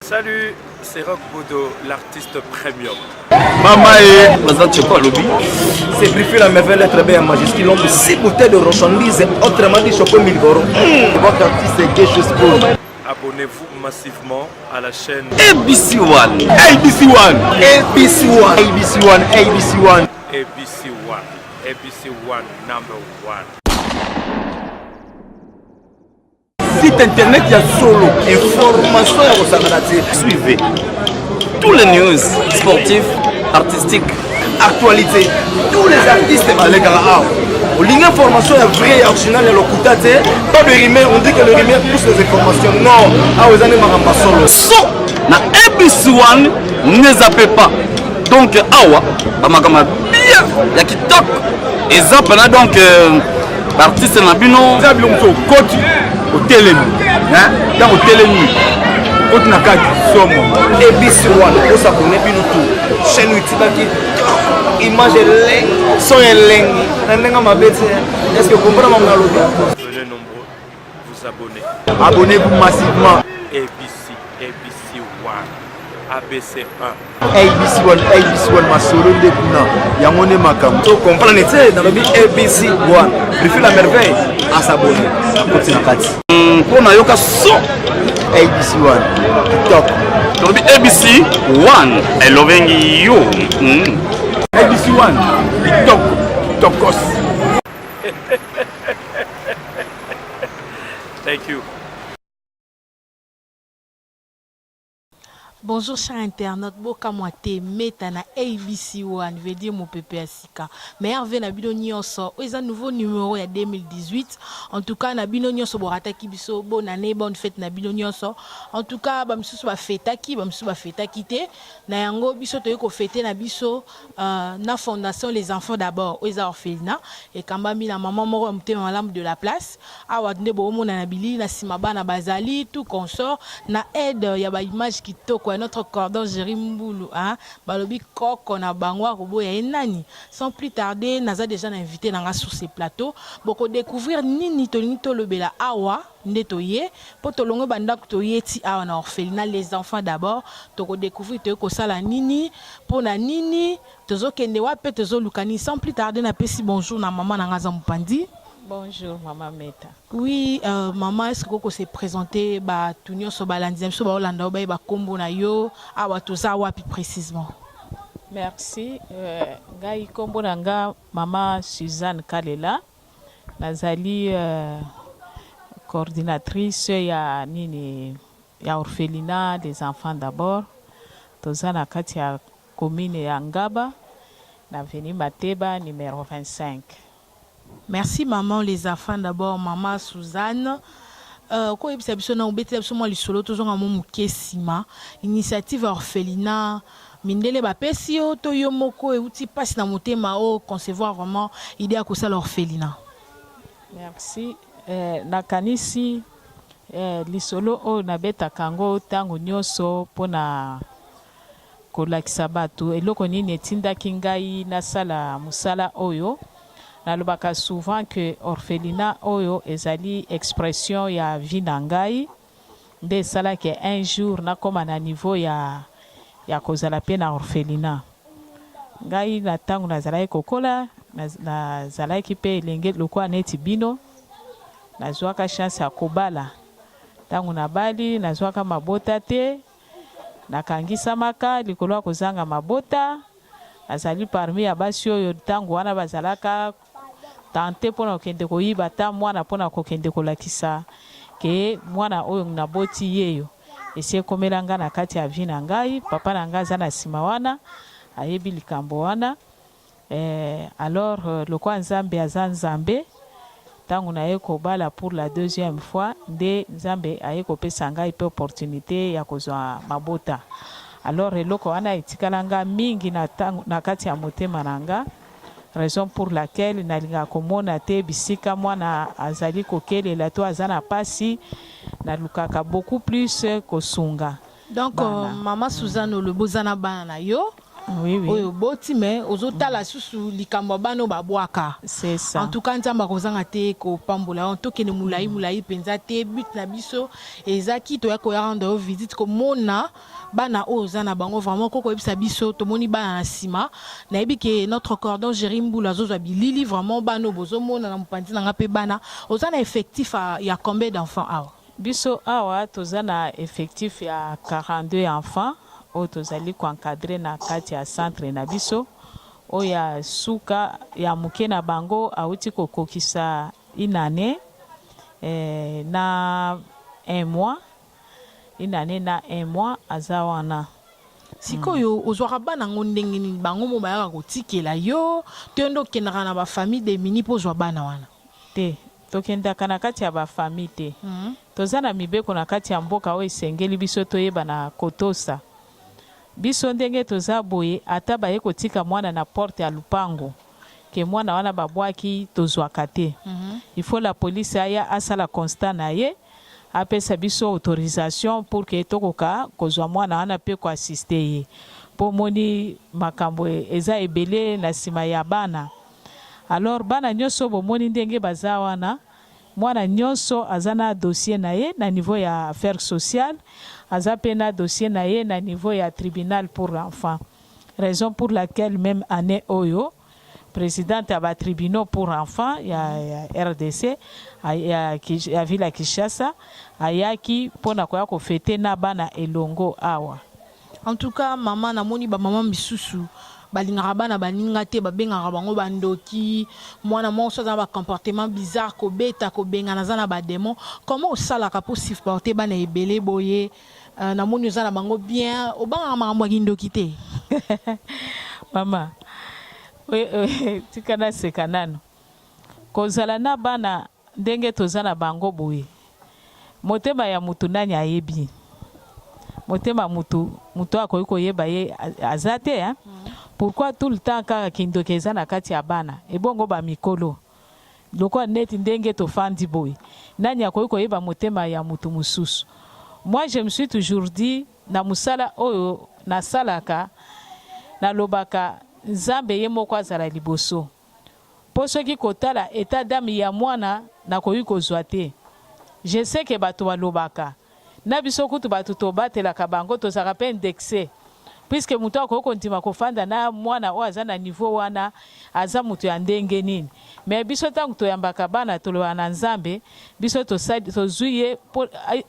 Salut, c'est Rock Bodo, l'artiste premium. Maman est présente chez quoi, lobby? C'est préféré la merveille être bien majuscule. L'homme de 6 bouteilles de marchandises, autrement dit choco 1000 euros. Votre artiste est quelque chose pour. Abonnez-vous massivement à la chaîne ABC One. ABC One. ABC One. ABC One. ABC One. ABC One. ABC One number one. Site internet, il y a solo. Information à vos amis. Suivez tous les news sportifs, artistiques, actualités. Tous les artistes les gars. L'information est vraie et originale et l'occultate. Pas de rumeur, on dit que le rumeur pousse les informations. Non, ah vous allez m'en solo. So, na ABC One, ne zappez pas. Donc, awa, bamakama bien, ya kitok. Et zappena donc, l'artiste Nabino, Zablonto, Koti, au télénu. Hein, dans au télénu. Koti Nakati, Somo. ABC One, vous s'abonnez bien tout. Chaîne YouTube qui image est son est est-ce que vous comprenez mon lobby? Venez nombreux vous abonner. Abonnez-vous massivement. ABC One, ABC1. ABC One, ma solo de Kuna. Yamone Makam. Donc, comprenez, dans le but ABC One. Préfère la merveille à s'abonner. Pour Nayoka son ABC One. Top. Dans le but ABC One. I loving you. ABC One. TikTok. Tokos. Thank you. Bonjour chers internautes, boka mwate meta na ABC One, veut dire mon pépé asika. Mais Hervé na bino nyonso, c'est un nouveau numéro ya 2018. En tout cas na bino nyonso borata ki biso, bonne année, bonne fête na bino nyonso. En tout cas ba msusu ba feta ki, ba msusu ba feta kité. Na yango biso to yeko fêter na biso na fondation les enfants d'abord, oza orphelinat et kamba mi la maman moko mté malamu de la place. Awa ndé bo mona na bili na simaba na bazali tout consort na aide ya ba image kitoko notre cordon Jérimboulou, hein, balobi koko na bangwa robo ya enani. Sans plus tarder, naza déjà invité dans sur ces plateaux. Boko découvrir nini to lobela awa ndetoye poto longo banda toye ti awa na orphelinat les enfants d'abord. Toko découvrir to ko sala nini pona nini tozo kende wape tozo lukani. Sans plus tarder na pesi bonjour na maman na ngaza mpandi. Bonjour, Maman Meta. Oui, maman, est-ce que vous se présentez bah tunyo so balandiam so ba Olanda ba kombo na yo awa toza wapi précisément? Merci. Ngai kombo nanga Maman Suzanne Kalela. Nazali coordinatrice ya nini ya orphelinat des enfants d'abord. Toza na kati ya commune ya Ngaba na avenue Mateba numéro 25. Merci maman les enfants d'abord maman Suzanne. Ko ebisa biso na obeti biso mo lisolo tozo nga mo mukesima initiative orphelinat mindele ba pesi yo to yo moko e uti passe na motema o concevoir vraiment idée à kosala orphelinat. Merci. Nakanisi lisolo o na beta kango tango nyonso pona kolakisa bato eloko nini etindaki ngai nasala musala oyo. Nalobaka souvent que orphelinat oyo ezali expression ya vie na ngai nde sala que un jour na koma na niveau ya kozala pe na orphelinat ngai na tango nazalaki kokola nazalaki pe elenge lokwa neti bino nazwaka chance ya kobala tango nabali nazwaka mabota te nakangisamaka likolo ya kozanga mabota nazali parmi ya basi oyo tango wana bazalaka tante pona kokende koyiba ta mwana pona kokende kolakisa ke mwana oyo naboti yeyo ese komelanga na kati ya vie na ngai papa na ngai aza na nsima wana ayebi likambo wana alors lokwa nzambe aza nzambe tango naye kobala pour la deuxième fois nde nzambe aye kopesa ngai pe opportunité ya kozwa mabota alors eloko wana etikalanga mingi na kati ya motema na nga raison pour laquelle nalinga komona te bisika mwana azali kokelela to azana pasi na lukaka beaucoup plus kosunga donc maman Suzanne le bozana bana na yo Oui, oui. Oyo boti mais ozotala susu likambo bano babwaka. C'est ça. En tout cas nzamba kozanga te ko pambola on to kene mulai penza te but na biso ezaki to ya ko rendre visite ko mona bana ozana bango vraiment ko ebisa biso to moni bana na sima na yebi ke notre cordon Jerimbula zozo bilili vraiment bano bozo mona na mpandi na ngape bana ozana effectif ya combien d'enfants awa Biso awa tozana effectif ya 42 enfants o tozali ko encadrer na kati ya centre na biso oya suka ya muke na bango auti kokokisa une année na un mois aza wana sikoyo ozwaka bana ngo ndenge nini bango mo bayaka kotikela yo tendo kendaka na ba famille de mini po zwa bana wana te tokendaka na kati ya ba famille te toza na mibeko na kati ya mboka oyo esengeli biso toyeba na kotosa biso ndenge toza boye ata baye kotika mwana na porte ya lupango ke mwana wana babwaki tozwaka te il faut la police aya asala constat na ye apesa biso autorisation pour que tokoka kozwa mwana wana pe ko assister ye po moni makambo eza ebele na sima ya bana alors bana nyonso bomoni ndenge baza wana mwana nyonso aza na dossier na ye na niveau ya affaires sociales aza pe na dossier na ye na niveau ya tribunal pour l'enfant raison pour laquelle même année oyo présidente ya tribunal pour enfants ya RDC ya ville ya Kinshasa ayaki pona koya ko fêter na bana elongo awa. En tout cas maman na moni ba maman misusu balingaka bana baninga te babengaka bango bandoki mwana monso za ba comportement bizarre ko beta ko benga na zana ba démon comment osalaka pour supporter bana ebele boye na moni za na bango bien obanga makambo kindoki te mama tikana sekanano kozala na bana ndenge tozana bango boye motema ya mutu nani ayebi motema mutu akoki koyeba ye azate hein pourquoi tout le temps kaka kindoki eza na kati ya bana ebongo ba mikolo loko neti ndenge tofandi boye nani akoki koyeba motema ya mutu mususu. Moi je me suis toujours dit na musala oyo na salaka na lobaka nzambe ye moko azala liboso po soki kotala état d'âme ya mwana na koyi kozwa te. Je sais que bato balobaka na biso kutu bato tobatelaka bango tozaka pe indexé puisque mutu akoki kondima kofanda na mwana oyo aza na niveau wana aza mutu ya ndenge nini mais biso ntango toyambaka bana toloba na nzambe biso tozwi ye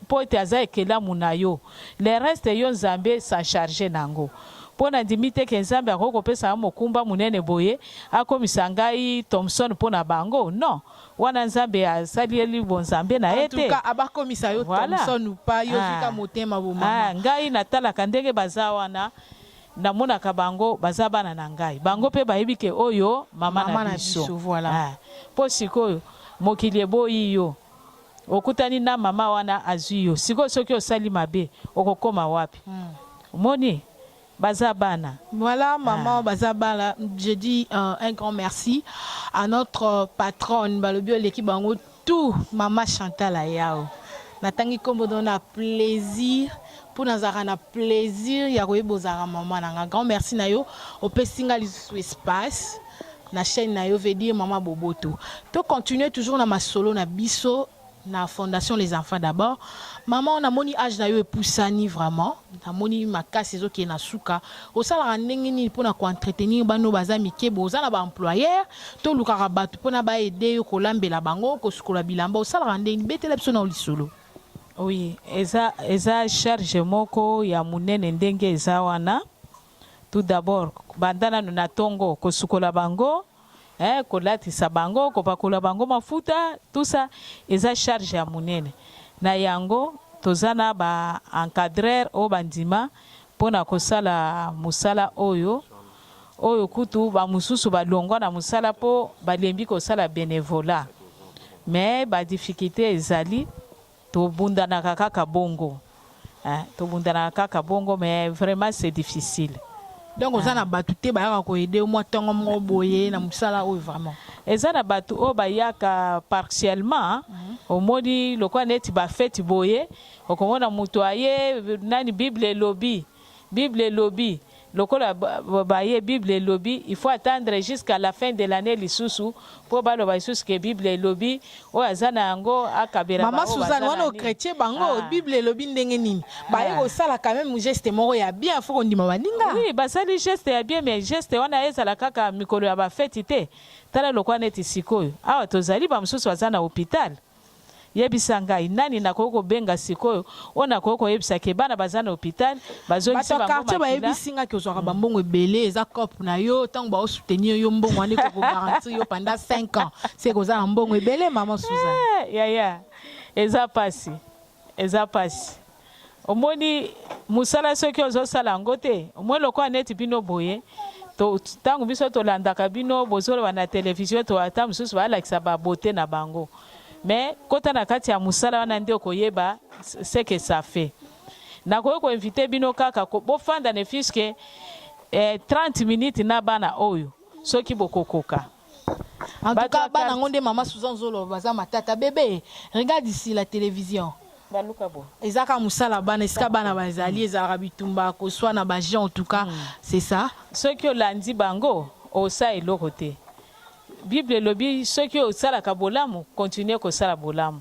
po ete aza ekelamu na yo le reste yo nzambe sa charge nango pona ndimi te ke nzambe akoki kopesa mokumba munene boye akomisa ngai Thomson mpona bango non wana nzambe asalieli bonzambe na ye te. En tout cas abakomisa yo Thomson upa yo zika motema bomama ngai natalaka ndenge baza wana namonaka bango baza bana na ngai bango pe bayebi ke oyo mama na biso voilà. Po sikoyo mokili eboyi yo okutani na mama wana azwi yo sikoyo soki osali mabe okokoma wapi moni Bazabana. Voilà, maman Bazabana. Je dis un grand merci à notre patronne, l'équipe Bango, tout, maman Chantal Ayao. Natangi Kombo donne plaisir. Pour nous avoir un plaisir, il y a maman. Un grand merci Nayo. Au Pessinga espace. Na chaîne Nayo veut dire maman Boboto. Tu continues toujours dans ma solo na biso. Na fondation les enfants d'abord maman on a moni âge na yo epusani vraiment na moni makasi ezo ki na suka osala ndenge nini pona ko entretenir bano baza mikebo osala ba employeur to lukaka batu pona ba aider yo kolambela bango ko sukola bilamba osala ndenge betela biso na lisolo. Oui eza charge moko ya munene ndenge eza wana tout d'abord bandana na tongo ko sukola bango kolatisa bango kopakola bango mafuta tout ça eza charge ya munene na yango tozana ba encadreur o bandima pona kosala musala oyo kutu ba mususu balongwa na musala po balembi kosala bénévolat mais ba difficulté ezali tobundana kaka bongo mais vraiment c'est difficile. Donc on a battu te ba ko aider au moins tango mo boye na musala o vraiment ezana batu o bayaka partiellement au modi lokwa neti ba fête boye okomona mutu aye nani bible lobby lokola baye Bible et lobby, il faut attendre jusqu'à la fin de l'année lisusu pour baloba lisusu que Bible et lobby o azana yango akabera Maman Suzanne wana chrétien bango Bible et lobby ndenge nini baye ko sala quand même geste moko ya bien faut qu'on ndima baninga. Oui, basali geste ya bien mais geste wana ezala kaka mikolo ya ba fête te. Tala lokwa neti sikoyo. Awa tozali ba mususu bazana hôpital. Yebisa ngai nani nakoko benga sikoyo ona koko yebisa ke bana bazana hôpital bazongisi bango quartier ba yebisinga ke ozwaka bambongo ebele eza cop na yo tango ba soutenir yo mbongo wana ko garantir yo pendant 5 ans c'est que ozana mbongo ebele Maman Suzanne. Ya eza pasi omoni musala soki ozosala ngo te omoni lokwa neti bino boye to tango biso tolandaka bino bozoloba na télévision to ata mosusu balakisa babote na bango. Mais kota na kati ya musala wana ndio koyeba ce que ça fait. Na ko inviter bino kaka ko bofanda ne fiske 30 minutes na bana oyo soki bokokoka. En tout cas bana ngonde Maman Suzanne Zolo baza matata bébé regarde ici la télévision. Baluka bo. Ezaka musala bana eska bana bazali ezaka bitumba ko soit na ba gens en tout cas c'est ça. Soki olandi bango osa eloko te. Bible lobi soki osala ka bolamu continuer ko sala bolamu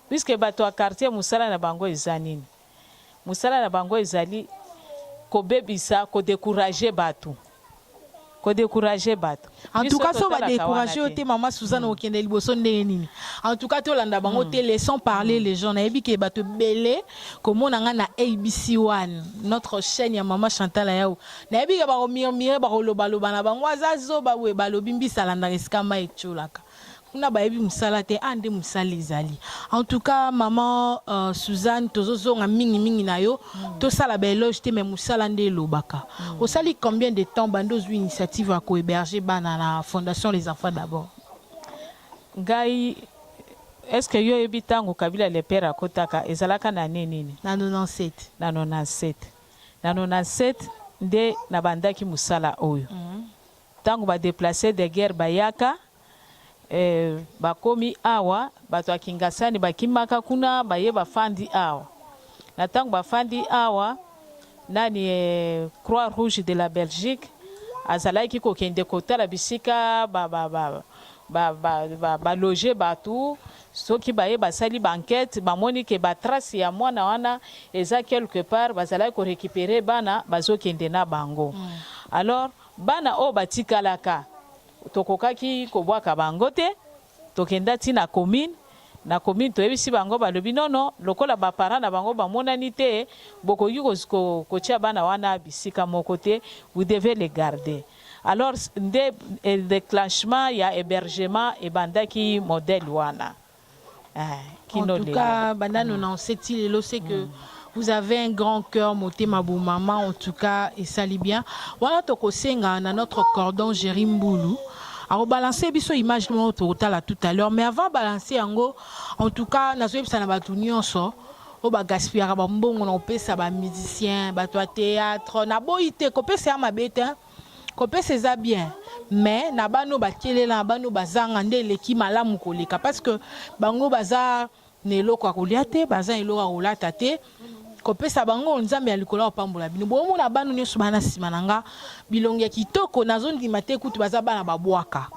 puisque bato a quartier musala na bango ezanini musala na bango ezali ko bebisa ko décourager bato en tout cas so ba décourager o te Maman Suzanne okende liboso ndenge nini en tout cas to landa bango te laissons parler les gens na yebi ke bato belé komona nga na ABC1 notre chaîne ya Maman Chantal Ayao na yebi ke ba ko murmurer ba ko loba na bango azazo ba we ba lobi mbisa landa eskama etulaka kuna ba yebi musala te ande musala ezali en tout cas Maman Suzanne tozozonga mingi na yo to sala ba éloge te mais musala nde lobaka osali combien de temps bando zwi initiative à ko héberger bana na fondation les enfants d'abord ngai est-ce que yo yebi tango Kabila le père akotaka ezalaka na nini na 97 nde na bandaki musala oyo tango ba déplacer de guerre bayaka bakomi awa bato ya Kingasani bakimaka kuna baye bafandi awa na tango bafandi awa nani Croix Rouge de la Belgique azalaki kokende kotala bisika loger bato soki baye basali banquête bamoni ke batrace ya mwana wana eza quelque part bazalaki ko récupérer bana bazokende na bango alors bana o batikalaka tokokaki kobwaka bango te tokenda ti na commune toyebisi bango balobi nono lokola baparent na bango bamonani te bokoki kotia bana wana bisika moko te vous devez les garder alors nde déclenchement ya hébergement ebandaki modèle wana en tout cas bandano na oseti lelo c'est que vous avez un grand cœur, motema bo maman, en tout cas, et ça lit bien. Voilà, toko senga na notre cordon Jérimboulou. Alors, balancer biso image de total tout à l'heure, mais avant balancer ango, en tout cas, na zoe na batunion so, o ba gaspiller ba mbongo na pesa ba musicien, ba to théâtre, na boité, ko pesa ma bête, ko pesa ça bien. Mais na bano ba kelela, bano bazanga ndele ki malamu koleka parce que bango baza nelo kwa kuliate, baza elo kwa kulata te. Kopesa bango nzambe ya likolo opambola bino bomo na banu nyoso bana simananga bilonge kitoko nazondi mate kutu baza bana babwaka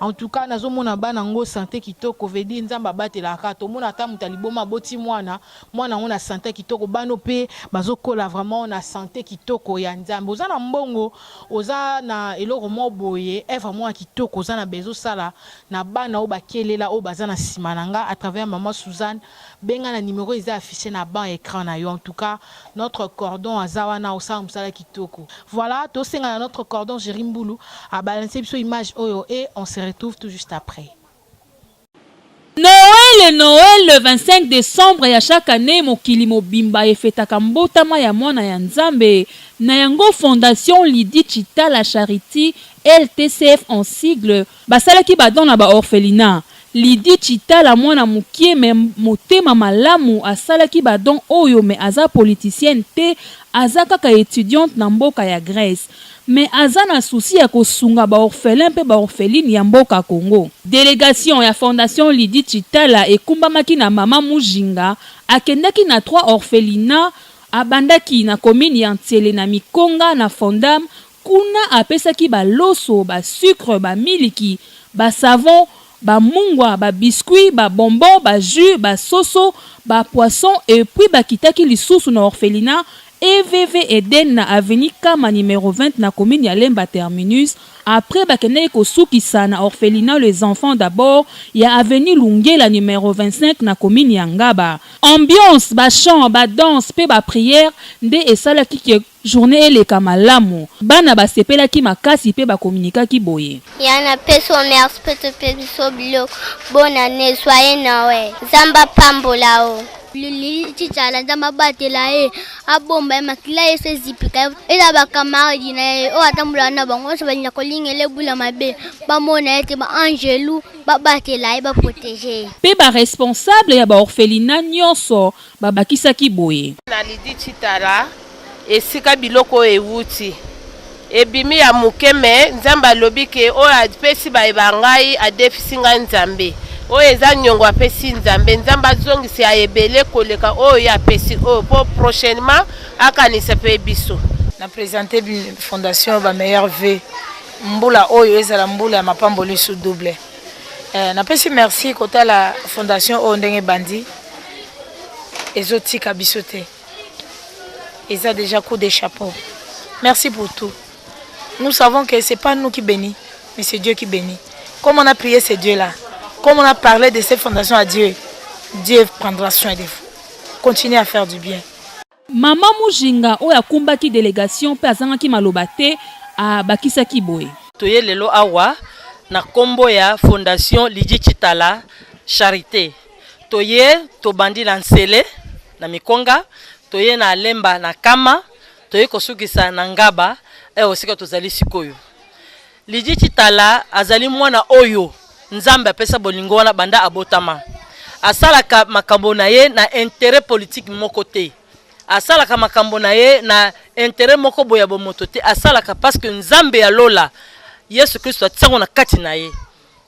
en tout cas nazomona bana ngo santé kitoko vedi nzamba batela ka to mona ta mutaliboma boti mwana ona santé kitoko bano pe bazokola vraiment na santé kitoko ya nzambe oza na mbongo oza na eloko mo boye vraiment kitoko oza na bezo sala na bana o bakelela o baza na simananga à travers Maman Suzanne benga na numéro ils affiché na ban écran na yo en tout cas notre cordon azawana osa musala kitoko voilà to senga na notre cordon Jérimboulou a balancer biso image oyo et on se retrouve tout juste après. Noël le 25 décembre ya chaque année mokili mobimba efetaka mbotama ya mwana ya nzambe na yango fondation Lydie Chita la Charity LTCF en sigle basalaki badon na ba orphelinat Lydie Chita la mwana mukie me motema malamu asalaki badon oyo me aza politicienne te aza kaka étudiante na mboka ya Grèce mais aza na souci ya kosunga ba orphelin pe ba orpheline ya mboka Congo. Délégation ya fondation Lydie Chita la ekumbamaki na mama Mujinga akendaki na 3 orphelinats abandaki na commune ya Ntiele na Mikonga na Fondam kuna apesaki ba loso, ba sucre, ba miliki, ba savon, ba mungwa, ba biscuit, ba bonbon, ba jus, ba soso, ba poisson et puis ba kitaki lisusu na orphelinat EVV Eden na avenue Kama numéro 20 na commune ya Lemba terminus. Après bakene ko sukisa na orphelinat les enfants d'abord ya avenue Lungela numéro 25 na commune ya Ngaba. Ambiance, ba chant, ba danse pe ba prière nde esalaki ke journée ele kamalamu. Bana ba sepelaki makasi pe ba communiquer ki boye. Yana peso merci pe biso bilo. Bonne année, soyez nawe. Zamba pambolao. Lili chichala nzamba batela abomba makila esezipika ela bakamari na o atambula na bango so banya kolingele bula mabe bamona ete ba angelu batela ba protéger pe ba responsable ya ba orphelinat nyonso babakisaki boye na Lidi Chitala esika biloko ewuti ebimi ya mukeme nzamba lobike o apesi ba ebangai adefisinga nzambe o eza nyongo apesi nzambe nzamba zongisi ya ebele koleka o ya apesi o po prochainement akanisa pe biso na présenter fondation ba meilleur v mbula oyo ezala mbula ya mapamboli sous double na pesi merci kota la fondation o ndenge bandi ezotika biso te eza déjà coup de chapeau merci pour tout. Nous savons que c'est pas nous qui bénit mais c'est Dieu qui bénit. Comme on a prié ce Dieu là, comme on a parlé de cette fondation à Dieu, Dieu prendra soin de vous. Continuez à faire du bien. Mama Mujinga oya kumbaki délégation pe azangaki malobate a bakisaki boye. Toye lelo awa na kombo ya fondation Lidi Chitala Charité. Toye to bandi na Nsele na Mikonga, toye na Lemba na Kama, toye kosukisa na Ngaba e osika tozali sikoyo. Lidi Chitala azali mwana oyo Nzambe apesa bolingo wana banda abotama. Asalaka makambo na ye na intérêt politique moko te. Asalaka makambo na ye na intérêt moko boya bomoto te. Asalaka parce que Nzambe ya lola Yesu Kristo atsango na kati na ye.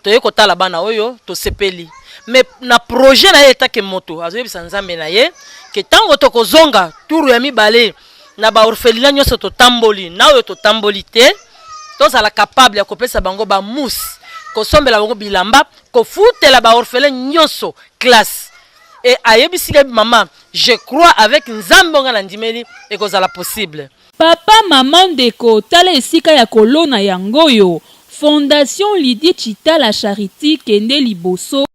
Toye kotala bana oyo to sepeli. Mais na projet na ye etake moto azoyebisa Nzambe na ye ke tango tokozonga turu ya mibale na ba orphelinat nyonso to tamboli na oyo to tamboli te. Tozala capable ya kopesa bango ba mousse kosombela bango bilamba kofutela ba orphelin nyonso classe et ayebisika maman je crois avec Nzambe nga na ndimeli ekozala possible. Papa maman ndeko tala esika ya kolona yangoyo fondation Lidi Chitala Charité kende liboso.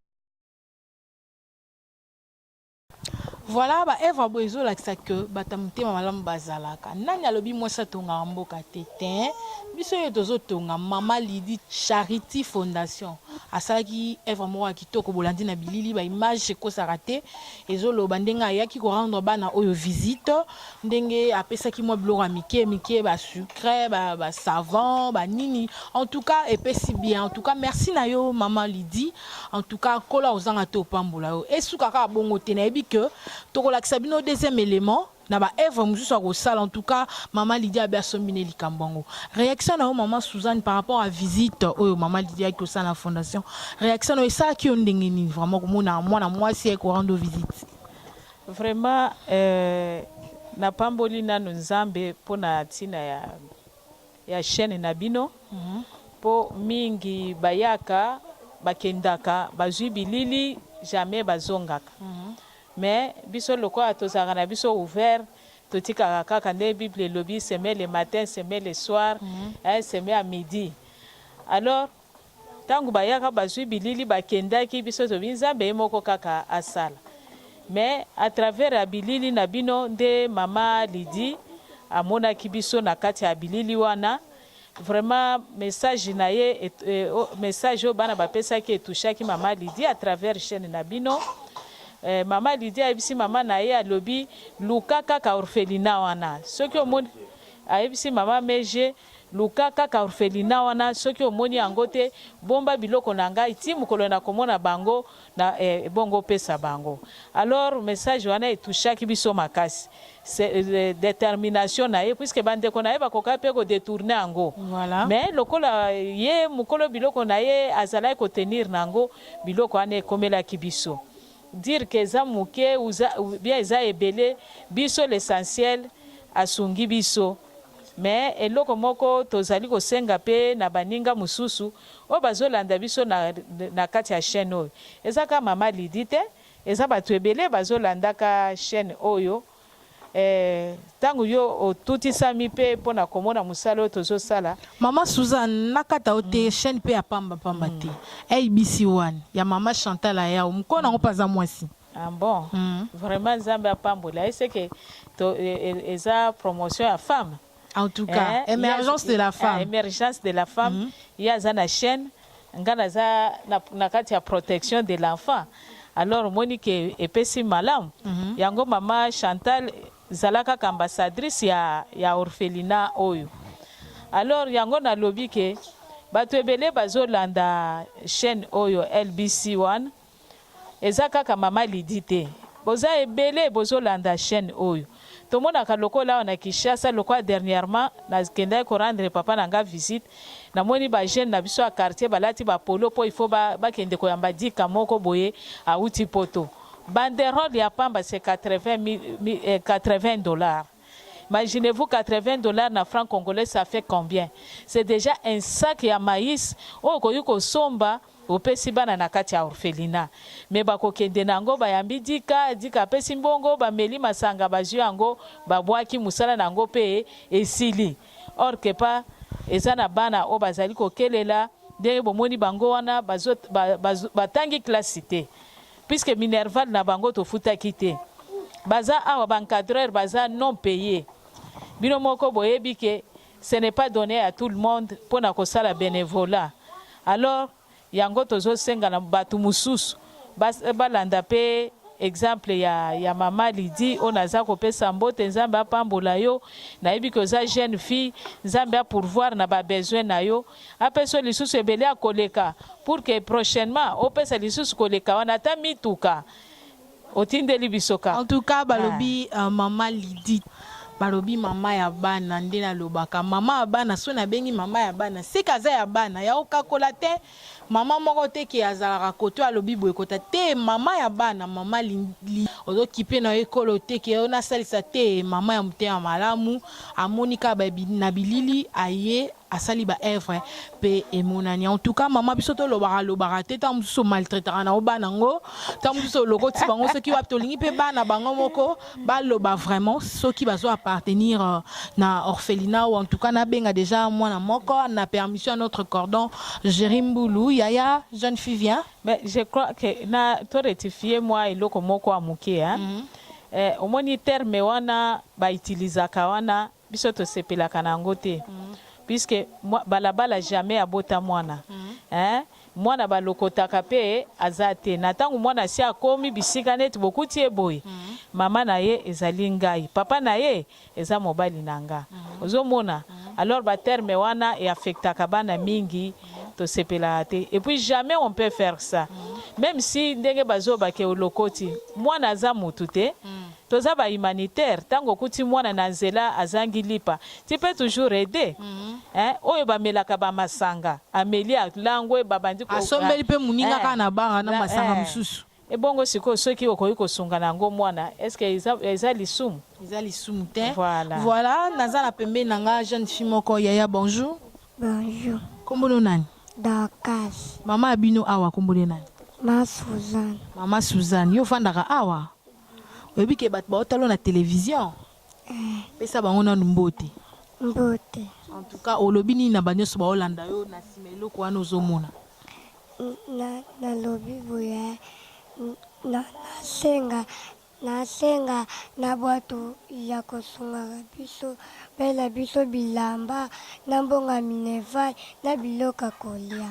Voilà, bah Eva Boizo là que batamute mamalam bazalaka. Nani alobi mwasa tonga mboka tete. Biso yo tozo tonga Mama Lidi Charity Fondation. Asalaki Eva Moa kitoko bolandi na bilili ba image ko sarate ezolo bandenga yaki ko rendre bana oyo visite ndenge apesaki mwa biloko mike ba sucre ba savon ba nini. En tout cas epesi bien. En tout cas merci na yo Mama Lidi. En tout cas kola ozanga to pambola yo. Esuka ka bongo te na ebi que tokola kisabino deuxième élément na ba Eva mususu ko sala. En tout cas Mama Lidi a biasombine likambongo. Réaction na Maman Suzanne par rapport à visite oyo Mama Lidi a ko sala la fondation. Réaction na ça qui on ndengeni vraiment comme moi si ko rendre visite. Vraiment na pamboli na Nzambe pona tina ya chaîne na bino po mingi bayaka bakendaka bazwi bilili jamais bazongaka. Mais biso loko atozaka na biso ouvert totika kaka nde Bible lobby semer le matin semer le soir semer à midi. Alors tangu bayaka bazwi bilili bakendaki biso to Nzambe moko kaka asala. Mais à travers la bilili na bino nde Mama Lidi amona kibiso na kati ya bilili wana vraiment message na ye message o bana bapesa ki etushaki Mama Lidi à travers chaîne na bino. Mama Lidi ayebisi mama na ye alobi luka kaka orphelinat wana soki omoni ayebisi mama meje luka kaka orphelinat wana soki omoni yango te bomba biloko na ngai ti mokolo na komona bango na bongo pesa bango. Alors message wana etushaki biso makasi c'est détermination na ye puisque bandeko na ye bakoka pe ko détourner yango. Voilà. Mais lokola ye mokolo biloko na ye azala ko tenir nango biloko ane komela kibiso. dire que eza moke bien eza ebele biso l'essentiel asungi biso mais eloko moko tozali kosenga pe na baninga mususu o bazolanda biso na kati ya chaîne oyo eza ka mama Lydie te eza bato ebele bazolandaka chaîne oyo tango yo otutisami pe mpona komona mosala oyo tozosala. Mama Suzanne nakata ote chaîne pe ya pamba te ABC1 ya mama Chantal Ayao mukona ngo paza mwasi. Ah bon, vraiment nzambe apambola c'est que eza promotion ya femme. En tout cas, émergence de la femme. Émergence de la femme. Il y a une chaîne, na kati ya protection de l'enfant. Alors Monique est pessi malam. Yango mama Chantal zalaka ambassadrice ya orphelinat oyo. Alors yango na lobi ke bato ebele bazolanda chaîne oyo LBC1 ezaka ka mama Lydie te. Boza ebele bozolanda chaîne oyo. Tout le monde a lokola na Kinshasa lokola dernièrement na kenda ko rendre papa nanga visite na moni ba jeune na biso a quartier balati ba polo po il faut ba kende ko yamba dika moko boye a uti poto banderole ya pamba c'est $80. Imaginez-vous $80 na franc congolais ça fait combien? C'est déjà un sac ya maïs o ko yuko somba opesi bana na kati ya orphelinat me bakokende nango bayambi dika pesi mbongo bameli masanga bazwi yango babwaki musala nango pe esili or que pas eza na bana o bazali kokelela ndenge bomoni bango wana batangi classe te puisque Minerval na bango tofutaki te baza awa bancadreur baza non payé bino moko boyebi ke ce n'est pas donné à tout le monde pona kosala bénévolat. Alors yango tozosenga na batu mususu balanda pe exemple ya mama Lydie on aza kopesa mbote nzambe apambola yo nayebi ke oza jeune fille nzambe a pourvoir na ba besoin na yo apeso lisusu ebele akoleka pour que prochainement opesa lisusu koleka wana ata mituka otindeli bisoka. En tout cas balobi mama Lydie balobi mama ya bana nde na lobaka mama ya bana so na bengi mama ya bana sikaza ya bana ya okakola te mama moko te ki azalaka koto alobi boye kota te mama ya bana mama Lydie ozokipe na ekolo te ki ona salisa te mama ya mutema malamu amonika na bilili aye asali ba œuvre pe emonani. En tout cas mama biso to lobaka te ta muso maltraitaka na bana ngo ta muso lokoti bango soki wa tolingi pe bana bango moko baloba vraiment soki bazo appartenir na orphelinat ou en tout cas na benga déjà mwana moko na permission à notre cordon Jerimboulou Yaya jeune fille vient. Mais je crois que na to rectifier moi eloko moko amuke au moni terme wana ba utilizaka wana biso to sepelaka nango te puisque balabala jamais abota mwana mwana balokotaka pe azate na tangu mwana si akomi bisika neti bokuti eboye mama na ye ezali ngai papa na ye eza mobali nanga ozomona alors ba terme wana e affectaka bana mingi to sepela te et puis jamais on peut faire ça même si ndenge bazoba ke olokoti mwana aza mutu te toza ba humanitaire tango kuti mwana na nzela azangi lipa tu peux toujours aider oyo bamelaka ba masanga amelia langwe babandi ko asombeli pe muninga kana banga na masanga mususu ebongo siko soki okoyi kosunga nango mwana est-ce que eza lisumu te voilà naza na pembe nanga jeune fille moko Yaya bonjour. Bonjour. Kombono nani? Dakas. Mama abino awa kombono nani? Mama Suzanne yo fandaka awa oyebi ke bato baotalo na télévision pesa bango nanu mbote. En tout cas olobi nini na banyoso baolanda yo na nsima eloko wana ozomona? na lobi boye nasenga na bato ya kosungaka biso bela biso bilamba na mbonga Minerval na biloka kolia.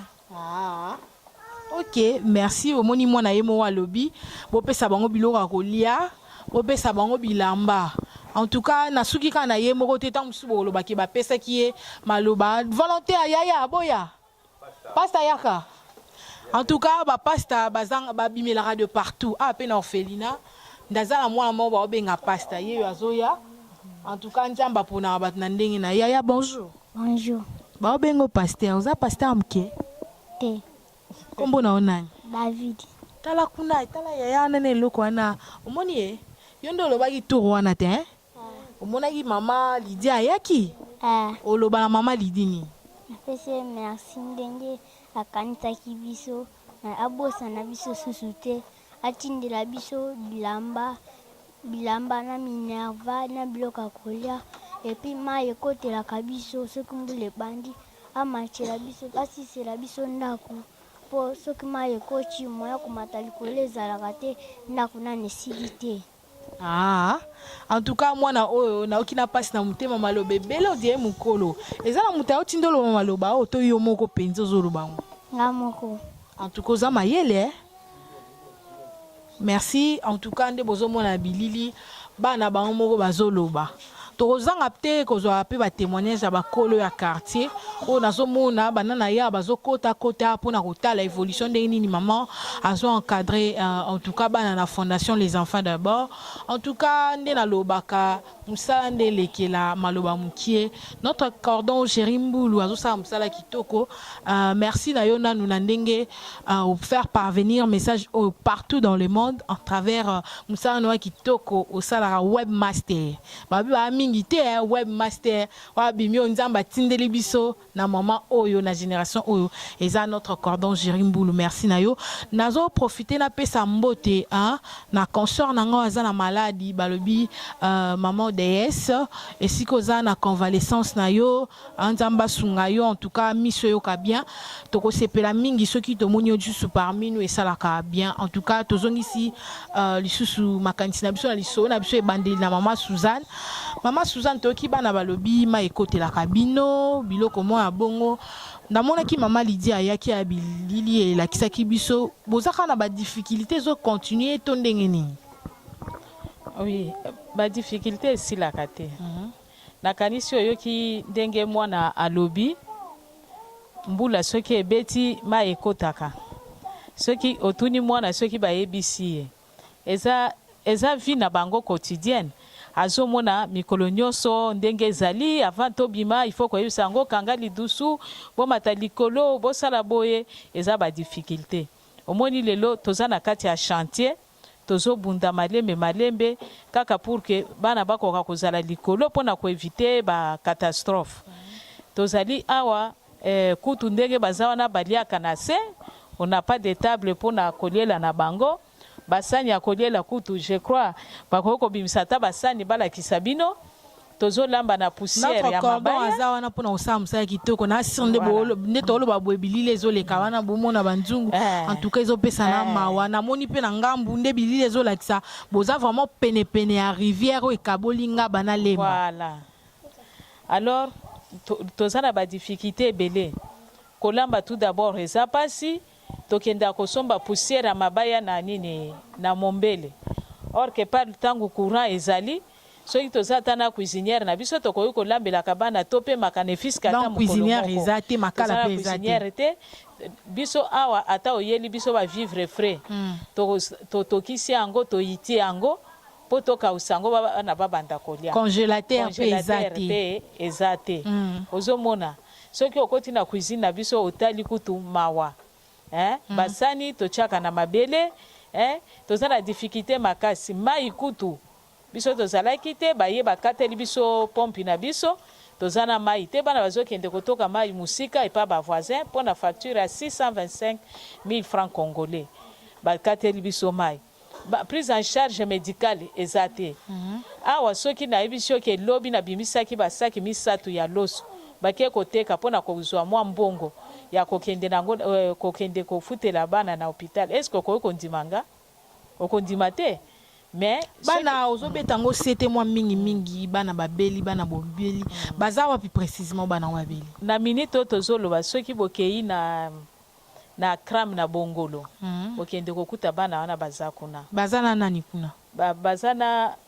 Ok, merci. Omoni mwana ye mo alobi bopesa bango biloka kolia bopesa bango bilamba. En tout cas nasuki kana ye moko te tam subo lobaki ba pesa ki maloba volontaire Yaya boya pasta yaka. En tout cas ba pasta bazanga ba bimela de partout a pe na orphelinat ndazala mwana mo ba obenga pasta ye azoya. En tout cas nzamba pona bat na ndenge na Yaya bonjour. Bonjour. Ba obengo pasteur oza pasteur amke te kombo na onani? David. tala kuna tala yaya nene eloko wana omoni ye yo nde olobaki tour wana te omonaki mama Lydie ayaki oloba na mama Lydie nini napesi merci ndenge akanisaki biso abosana biso susu te atindela biso bilamba na minerva na biloko ya kolia epuis mai ekotelaka biso soki mbula ebandi amachela biso asisela biso ndako mpo soki mai ekoti moya komata likolo ezalaka te ndako nani esili te. En tout cas mwana oyo naoki na pasi na motema maloba ebele odie mokolo eza na moto aotinda oloba maloba oyo to yo moko mpenza ozoloba ngo nga moko. En tout cas oza mayele merci en tout cas nde bozomona bilili bana bango moko bazoloba tokozanga te kozwa pe ba témoignage ya bakolo ya quartier oyo nazomona banana ya bazokota mpona kotala évolution ndenge nini maman azo encadré en tout cas bana na fondation les enfants d'abord en tout cas nde nalobaka mosala nde elekela maloba mokie notre cordon Géry Mbulu azosala mosala kitoko merci na yo nanu na ndenge faire parvenir message partout dans le monde en travers mosala noa kitoko osalaka webmaster babi mingi te webmaster wabimi nzamba tindeli biso na mama oyo na génération oyo eza notre cordon Géry Mbulu merci na yo nazo profiter na pesa mbote na consort nango aza na maladie balobi maman DS esiko za na convalescence na yo nzamba sunga yo en tout cas miso yo ka bien toko sepela mingi soki tomoni yo juste parmi nous esalaka bien en tout cas tozongisi lisusu makanisi na biso na liso na biso ebandeli na mama Suzanne toki bana balobi ma ekotelaka bino biloko mwa bongo ndamonaki mama Lydie ayaki ya bilili elakisaki biso bozaka na ba difficulté zo continuer to ndenge nini. Oui, ba difficulté esilaka te nakanisi oyoki ndenge mwana alobi mbula soki ebeti ma ekotaka soki otuni mwana soki bayebisi ye eza vie na bango quotidienne azomona mikolo nyonso ndenge ezali avant tobima il faut koyebisa yango kanga lidusu bomata likolo bosala boye eza ba difficulté omoni lelo toza na kati ya chantier tozobunda malembe kaka pour que bana bakoka kozala likolo mpona koevite ba catastrophe tozali awa kutu ndenge baza wana baliaka na se on n'a pas de table mpona koliela na bango basani ya koliela kutu je crois bakoki kobimisa ta basani balakisa bino tozolamba na poussière ya mabaya aza wana mpona kosala mosala kitoko na asire nde toloba boye bilili ezoleka wana bomona banzungu en tout cas ezopesa na mawa namoni mpe na ngambu nde bilili ezolakisa boza vraiment penepene ya rivière oyo ekaboli ngaba na lemba voilà alors toza na badifficulté ebele kolamba tout d'abord eza pasi tokenda kosomba poussière ya mabaya na nini na mombele or que par ntango courant ezali soki toza ata na cuisinière na biso tokoki kolambelaka bana to mpe makanefisi kata cuisinière eza te makala mpe eza te biso awa ata oyeli biso bavivre frais totokisi yango toyiti yango mpo tokausa yango bana babanda kolia congélateur mpe eza te ozomona soki okoti na cuisine na biso otali kutu mawa basani totiaka na mabele toza na difficulté makasi mai kutu biso tozalaki te baye bakateli biso pompe na biso toza na mai te bana bazokende kotoka mai musika epa bavoisin mpo na facture ya 625 000 francs congolais bakateli biso mai prise en charge médicale eza te awa soki nayebi soki elobi nabimisaki basaki misato ya loso bake koteka mpona kozwa mwa mbongo ya kokende nango kokende kofutela bana na hôpital est-ce que okoki kondimanga okondima te mais bana ozobeta ngo sete mwa mingi bana babeli bana bobeli baza wapi précisément bana babeli na minute oyo tozoloba soki bokei na crame na bongolo bokende kokuta bana wana baza kuna baza na nani kuna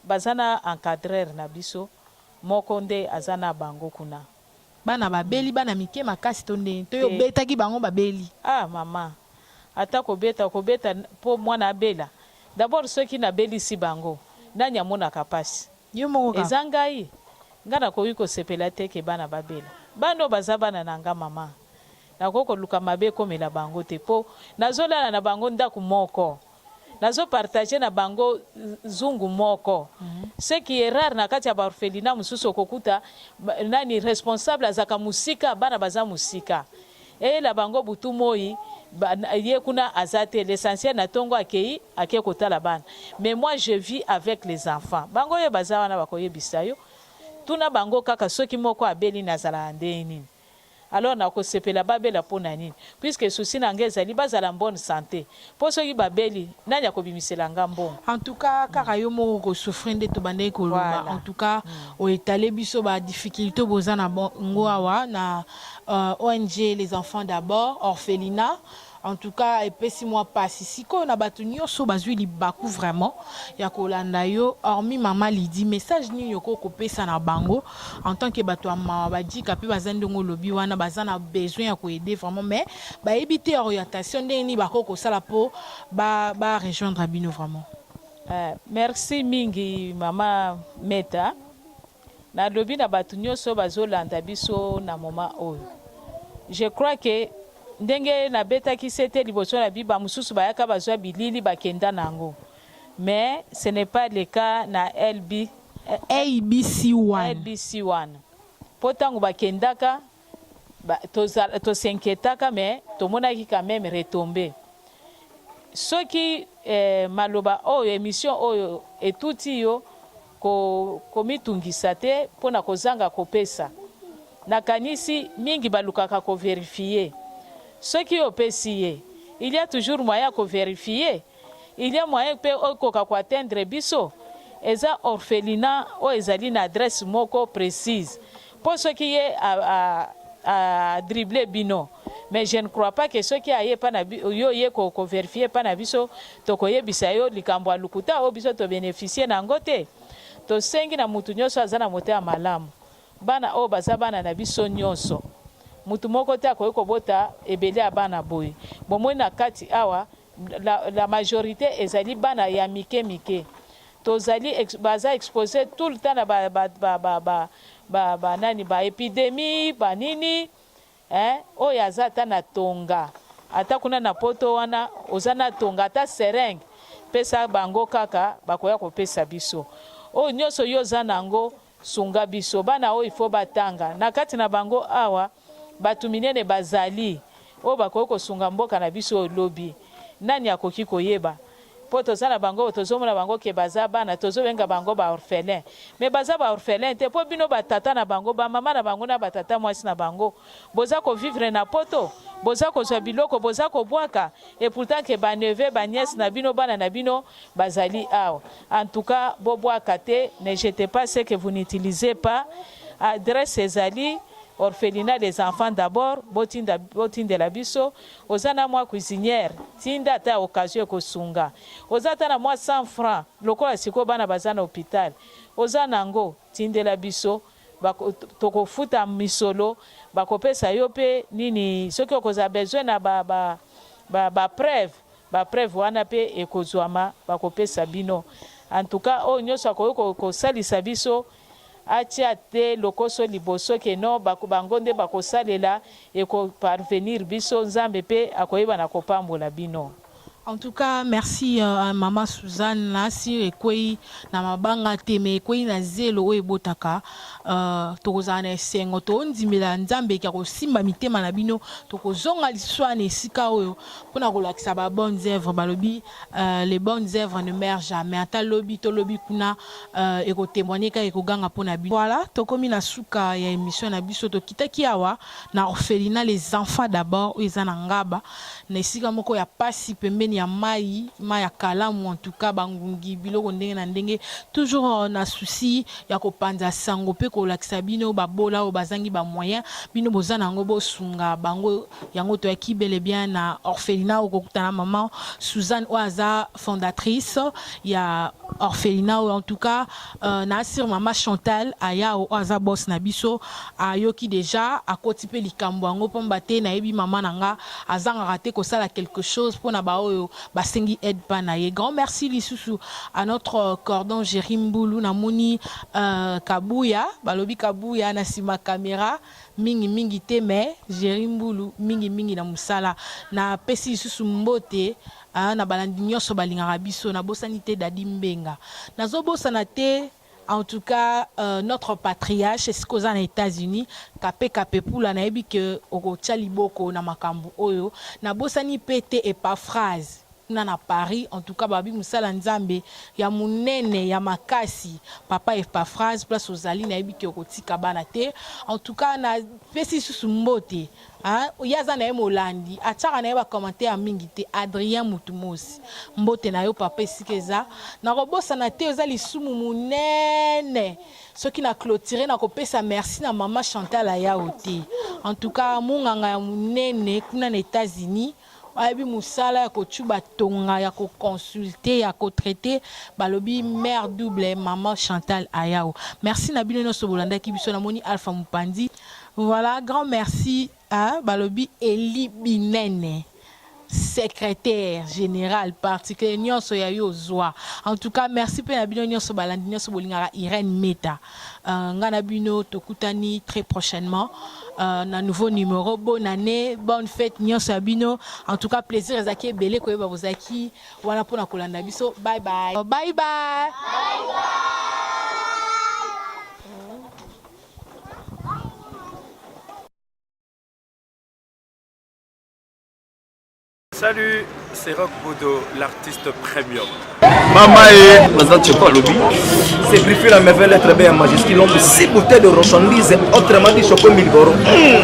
baza na encadreur na biso moko nde aza na bango kuna bana babeli bana mike makasi to nde to yo betaki bango babeli mama ata kobeta po mwana abela d'abord soki nabelisi bango nani amonaka pasi yo moko eza ngai nakoki kosepela te ke bana babela bano baza bana na nga mama nakoki koluka mabe ekomela bango te mpo nazolala na bango ndako moko nazo partager na bango zungu moko. Ce qui est rare na kati ya orphelinat mususu kokuta nani responsable azaka musika bana baza musika. Et la bango butu moi ye kuna azate l'essentiel na tongo akei ake kotala bana. Mais moi je vis avec les enfants. Bango ye baza wana bakoye bisayo. Tuna bango kaka soki moko abeli nazala ndeni. Alors na ko sepela babela pona nini puisque souci na ngeza li bazala bonne santé po soki babeli nanya ko bimisela ngambo. En tout cas kaka yo mo ko souffrir de to bande ko loma. En tout cas o étalé biso ba difficulté bozana ngoawa na ONG les enfants d'abord orphelinat. En tout cas, et puis si moi passe ici, qu'on a battu nyonso bazui li baku vraiment. Ya kolanda yo, hormis maman li dit message ni yoko kopé ça na bango en tant que bato ma ba dit kapi bazandongo lobi wana bazana besoin ya ko aider vraiment mais ba éviter orientation ndeni bakoko sala po ba rejoindre abino vraiment. Merci mingi mama Meta. Na lobi na bato nyonso bazolanda biso na moment oyo. Je crois que ndenge na beta ki sete liboso na biba mususu bayaka bazwa bilili bakenda nango. Mais ce n'est pas le cas na ABC1. Potango bakendaka to s'inquiétaka mais to monaki quand même retomber. Ce qui maloba oyo émission oyo etuti yo ko komitungisa te pona kozanga kopesa. Na kanisi mingi balukaka ko vérifier. Ce qui est opésié, il y a toujours moyen de vérifier. Il y a moyen de atteindre biso. Eza orphelinat ou ezali une adresse moko précise. Pour ce qui est à dribbler bino. Mais je ne crois pas que ceux qui aient pas yo ye ko vérifier pas na biso to koye bisayo likambo alukuta o biso to bénéficier na ngote. To sengi na mutu nyonso azana mote ya malamu. Bana o baza bana na biso nyonso. Mutu moko te akoki kobota ebele ya bana boye bomoi na kati awa la majorité ezali bana ya mike tozali baza exposé tout le temps na nani ba épidémie ba nini oyo aza ata na tonga ata kuna na poto wana oza na tonga ata serenge pesa bango kaka bakoya kopesa biso oyo nyonso yo oza nango sunga biso bana oyo ifo batanga na kati na bango awa batu minene bazali o bakoki kosunga mboka na biso lobi nani akoki koyeba po tozala bango tozomona bango ke baza bana tozobenga bango ba orphelin mais baza ba orphelin te po bino batata na bango ba mama na bango na batata mwasi na bango boza ko vivre na poto boza ko zwa biloko boza ko bwaka et pourtant que ba neveu ba nièce na bino bana na bino bazali awa. En tout cas bobwaka te, ne jetez pas ce que vous n'utilisez pas. Adresse ezali orphelinat des enfants d'abord, botinda la biso, ozana moi cuisinière, tinda ta occasion kosunga. Ozata na moi 100 francs, lokola siko bana bazana hôpital. Ozana ngo tinde la biso, toko futa misolo, bakopesa yo pe nini, soki okoza besoin na ba preuve wana pe ekozwama bakopesa bino. En tout cas, o nyoso ko salisa biso atia te lokoso liboso ke no bango nde bakosalela eko parvenir biso nzambe pe akoyeba na kopambola bino. En tout cas, merci à Maman Suzanne Nassi ekoi na mabanga teme ekoi na zelo oyo botaka tokozana esengo to ndimela nzambe ka kosimba mitema na bino tokozonga liswana esika oyo pona kolakisa ba bonnes œuvres balobi les bonnes œuvres ne meurent jamais ata lobi to lobi kuna eko témoigner ka eko ganga pona bino. Voilà, tokomi na suka ya émission na biso to kitaki awa na orphelinat les enfants d'abord ezana ngaba na esika moko ya pasi pembeni ya mai ya kalamu. En tout cas bangungi biloko ndenge na ndenge toujours na souci ya kopanza sango pe kolakisa bino babola o bazangi ba moyen bino bozana ngo bosunga bango yango to yaki bel et bien na orphelinat okokutana maman Suzanne Oaza fondatrice ya orphelinat. En tout cas na sir maman Chantal aya Oaza boss na biso ayoki déjà akoti pe likambo yango pomba te na yebi maman nanga azanga raté ko sala quelque chose pour na ba oyo basengi aide panaye. Grand merci lisusu à notre cordon Jérimboulou namoni Kabuya balobi Kabuya na sima caméra mingi te mais Jérimboulou mingi na musala na pesi lisusu mbote na balandi nyonso balingaka biso na bosani te Dadi Mbenga nazo bosana te. En tout cas, notre patriarche, c'est aux États-Unis, Kapé Poula, na ebi que Okotia Liboko na makambu oyo, na bosani pete et pas phrase. Na Paris, en tout cas, babi musala nzambe, ya munene, ya makasi, papa et pas phrase, place aux ali, na ebi que Okoti Kabanate. En tout cas, na pesi susumbote. Yaza na Molandi, atchaka na eba commentaire mingi te Adrien Mutumosi. Mbote na yo papa isikeza. Na robosa na te oza lisumu munene. Ce qui na clôturé na kopesa merci na maman Chantal Ayaote. En tout cas, munganga ya munene kuna na États-Unis. Aibi musala ya kochuba tonga ya ko consulter ya ko traiter balobi mère double maman Chantal Ayao. Merci na bino no sobolanda ki biso na moni Alpha Mupandi. Voilà, grand merci à Balobi Eli Binene, secrétaire général particulier nyonso ya yo zwa. En tout cas, merci pe na bino nyonso balandi nyonso bolingara Irène Meta. Ngana bino tokutani très prochainement. Un nouveau numéro. Bonne année, bonne fête nyonso ya bino. En tout cas, plaisir ezaki ebele koyeba bozaki wana pona kolanda biso. Bye bye. Bye bye. Bye bye. Salut, c'est Rock Bodo, l'artiste premium. Maman et Mazan Tchepa Lobby, c'est préféré la merveille être bien majuscule. L'homme de 6 bouteilles de marchandises, autrement dit Choco 1000 euros.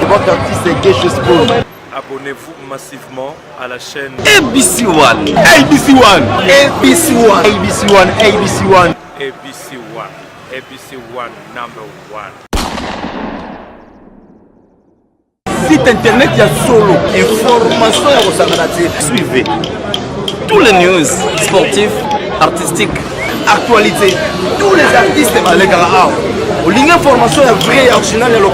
Votre artiste est gay chose pour. Abonnez-vous massivement à la chaîne ABC One. ABC One. ABC One. ABC One. ABC One. ABC One. ABC One number 1. Site internet, il y a solo information à Rosangalati. Suivez tous les news sportifs, artistiques, actualités, tous les artistes les gars. L'information est vraie, originale, il y a le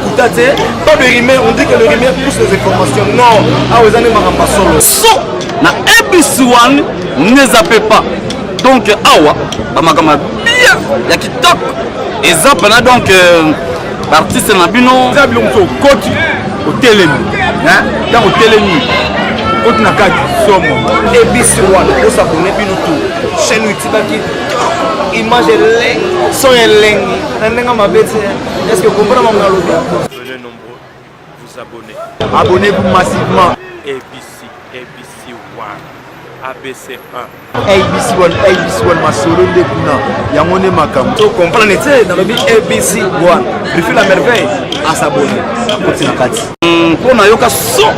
pas de rumeur, on dit que le rumeur pousse les informations. Non, vous allez m'en solo. So, na ABC One, ne zappez pas. Donc, awa, bamakama bien, il y a qui toque. Et zappena donc, l'artiste Nabino, Zablonso, Koti. Au télémi, hein? Dans au télémi, quand on a quatre sommes, ABC One, on s'abonne bien tout. Chaîne YouTube qui image est son est est-ce que vous comprenez mon gars? Venez nombreux, vous abonnez. Abonnez-vous massivement. ABC One, ABC1. ABC One, ma solo de Kuna, Yamone Makam. Tu comprends, dans le but ABC One, préfère la merveille à s'abonner. Pour Nayoka son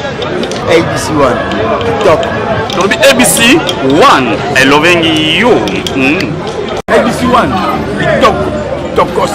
ABC One, TikTok. Dans le but ABC One, I love you. ABC One, TikTok, Tokos.